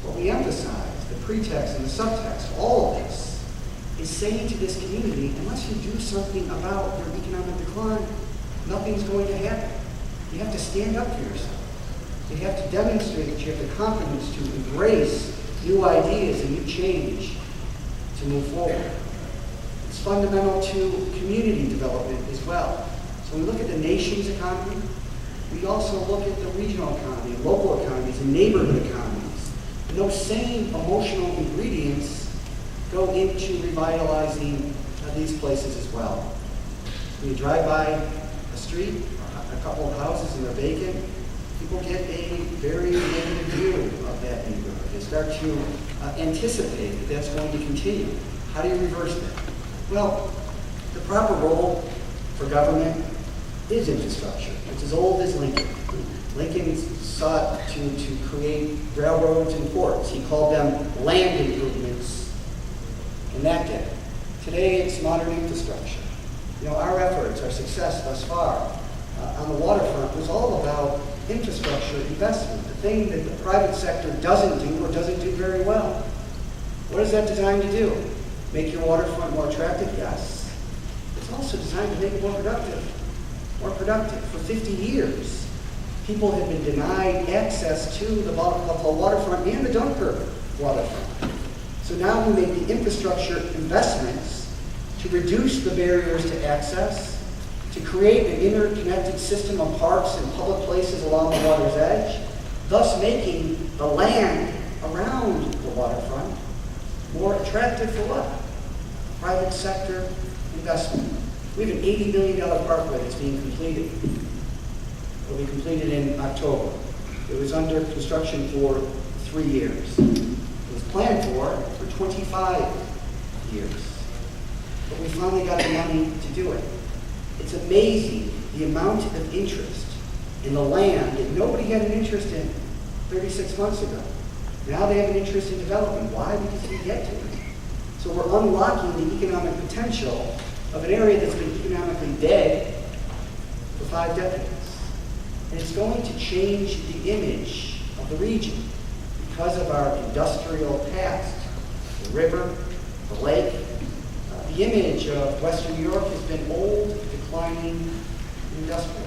what we emphasize, the pretext and the subtext, all of this, is saying to this community, unless you do something about your economic decline, nothing's going to happen. You have to stand up for yourself. You have to demonstrate that you have the confidence to embrace new ideas and new change to move forward. It's fundamental to community development as well. So when we look at the nation's economy, we also look at the regional economy, local economies, and neighborhood economies. And those same emotional ingredients go into revitalizing these places as well. When you drive by a street, a couple of houses and they're vacant, people get a very negative view of that neighborhood. They start to anticipate that that's going to continue. How do you reverse that? Well, the proper role for government is infrastructure. It's as old as Lincoln. Lincoln sought to create railroads and ports. He called them land improvements in that day. Today, it's modern infrastructure. Our efforts, our success thus far on the waterfront was all about infrastructure investment, the thing that the private sector doesn't do or doesn't do very well. What is that designed to do? Make your waterfront more attractive? Yes. It's also designed to make it more productive. More productive. For 50 years, people have been denied access to the Buffalo waterfront and the Dunkirk waterfront. So now we make the infrastructure investments to reduce the barriers to access, to create an interconnected system of parks and public places along the water's edge, thus making the land around the waterfront more attractive for what? Private sector investment. We have an $80 million parkway that's being completed. It will be completed in October. It was under construction for 3 years. It was planned for 25 years. But we finally got the money to do it. It's amazing the amount of interest in the land that nobody had an interest in 36 months ago. Now they have an interest in development. Why? Because we get to it. So we're unlocking the economic potential of an area that's been economically dead for 5 decades. And it's going to change the image of the region because of our industrial past. The river, the lake, the image of Western New York has been old, declining, industrial.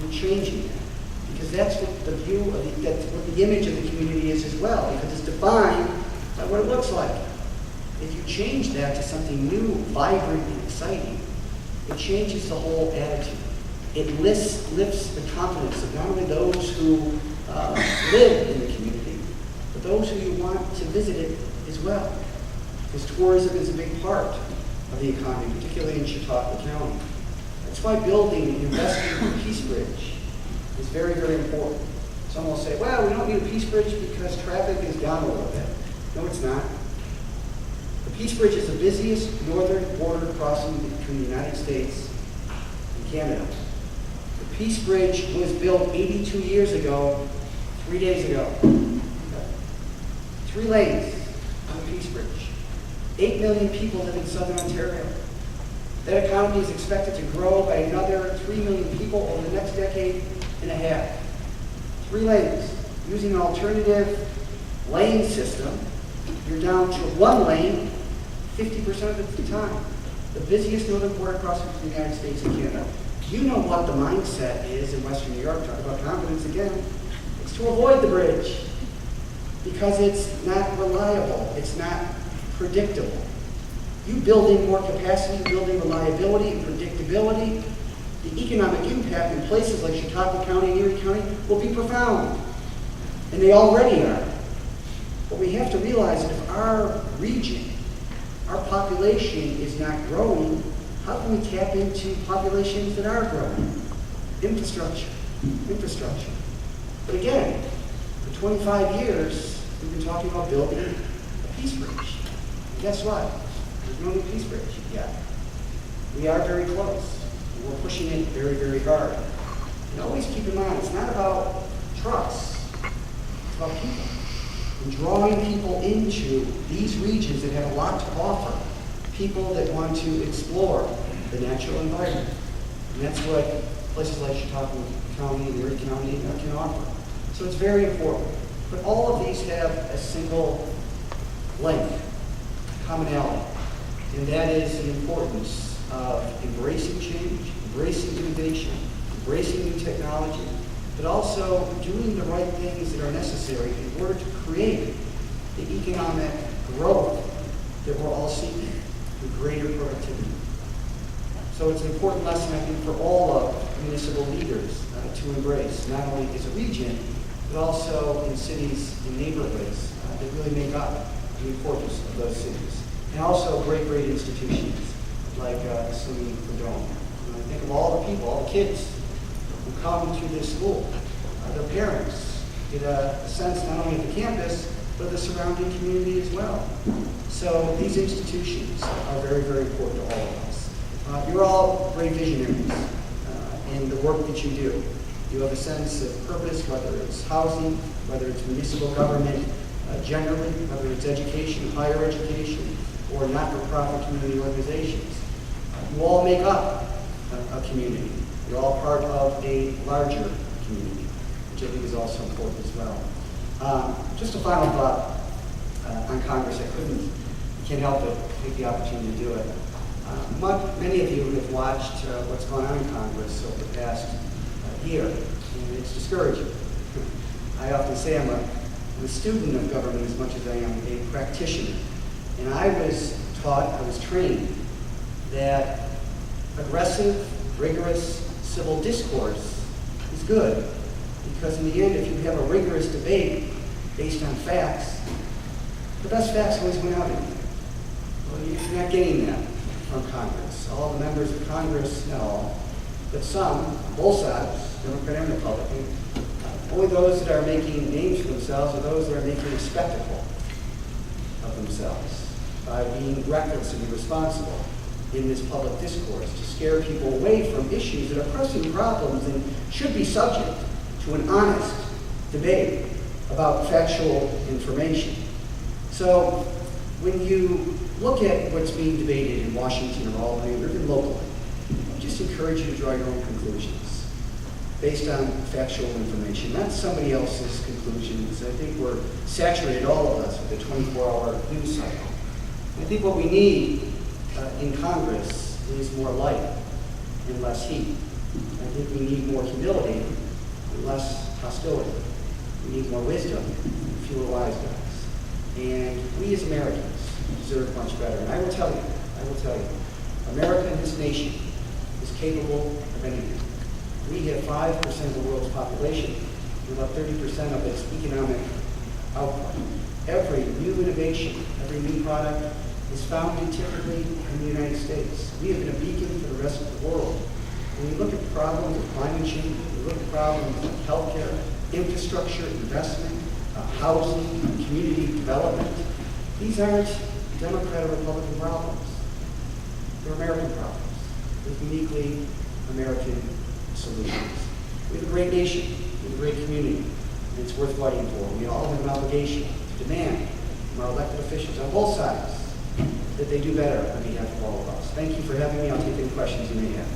We're changing that because that's what the view of that's what the image of the community is as well, because it's defined by what it looks like. If you change that to something new, vibrant, and exciting, it changes the whole attitude. It lifts the confidence of not only those who live in the community, but those who you want to visit it as well. Because tourism is a big part of the economy, particularly in Chautauqua County. That's why building and investing in Peace Bridge is very, very important. Some will say, well, we don't need a Peace Bridge because traffic is down a little bit. No, it's not. The Peace Bridge is the busiest northern border crossing between the United States and Canada. The Peace Bridge was built 82 years ago, 3 days ago. 3 lanes on the Peace Bridge. 8 million people live in southern Ontario. That economy is expected to grow by another 3 million people over the next decade and a half. 3 lanes. Using an alternative lane system, you're down to 1 lane 50% of the time. The busiest northern border crossing between the United States and Canada. You know what the mindset is in Western New York. Talk about confidence again. It's to avoid the bridge because it's not reliable. It's not predictable. You building more capacity, building reliability and predictability, the economic impact in places like Chautauqua County and Erie County will be profound. And they already are. But we have to realize that if our region, our population is not growing, how can we tap into populations that are growing? Infrastructure. But again, for 25 years, we've been talking about building a Peace Bridge. And guess what? There's no new Peace Bridge yet. We are very close. And we're pushing it very, very hard. And always keep in mind, it's not about trucks. It's about people. And drawing people into these regions that have a lot to offer. People that want to explore the natural environment. And that's what places like Chautauqua County and Erie County can offer. So it's very important. But all of these have a single link, commonality, and that is the importance of embracing change, embracing innovation, embracing new technology, but also doing the right things that are necessary in order to create the economic growth that we're all seeking through greater productivity. So it's an important lesson, I think, for all of municipal leaders to embrace, not only as a region, but also in cities and neighborhoods that really make up the importance of those cities. And also great institutions like SUNY Ladome. I think of all the people, all the kids who come to this school, their parents get a sense not only of the campus, but the surrounding community as well. So these institutions are very important to all of us. You're all great visionaries in the work that you do. You have a sense of purpose, whether it's housing, whether it's municipal government generally, whether it's education, higher education, or not-for-profit community organizations. You all make up a community. You're all part of a larger community, which I think is also important as well. Just a final thought on Congress. I can't help but take the opportunity to do it. Many of you have watched what's going on in Congress over the past year, and it's discouraging. I often say I'm a student of government as much as I am a practitioner. And I was trained that aggressive, rigorous civil discourse is good. Because in the end, if you have a rigorous debate based on facts, the best facts always win out in the end. Well, you're not getting that from Congress. All the members of Congress, not all, but some, on both sides, Democrat and Republican, only those that are making names for themselves are those that are making a spectacle of themselves by being reckless and irresponsible in this public discourse to scare people away from issues that are pressing problems and should be subject to an honest debate about factual information. So when you look at what's being debated in Washington or Albany or even locally, I just encourage you to draw your own conclusions based on factual information, not somebody else's conclusions. I think we're saturated, all of us, with a 24-hour news cycle. I think what we need in Congress is more light and less heat. I think we need more humility and less hostility. We need more wisdom and fewer wise guys. And we as Americans deserve much better. And I will tell you, America and this nation is capable of anything. We have 5% of the world's population and about 30% of its economic output. Every new innovation, every new product is founded typically in the United States. We have been a beacon for the rest of the world. When we look at problems of climate change, we look at problems of healthcare, infrastructure, investment, housing, community development, these aren't Democrat or Republican problems. They're American problems with uniquely American solutions. We have a great nation, we have a great community, and it's worth fighting for. We all have an obligation to demand from our elected officials on both sides that they do better on behalf of all of us. Thank you for having me. I'll take any questions you may have.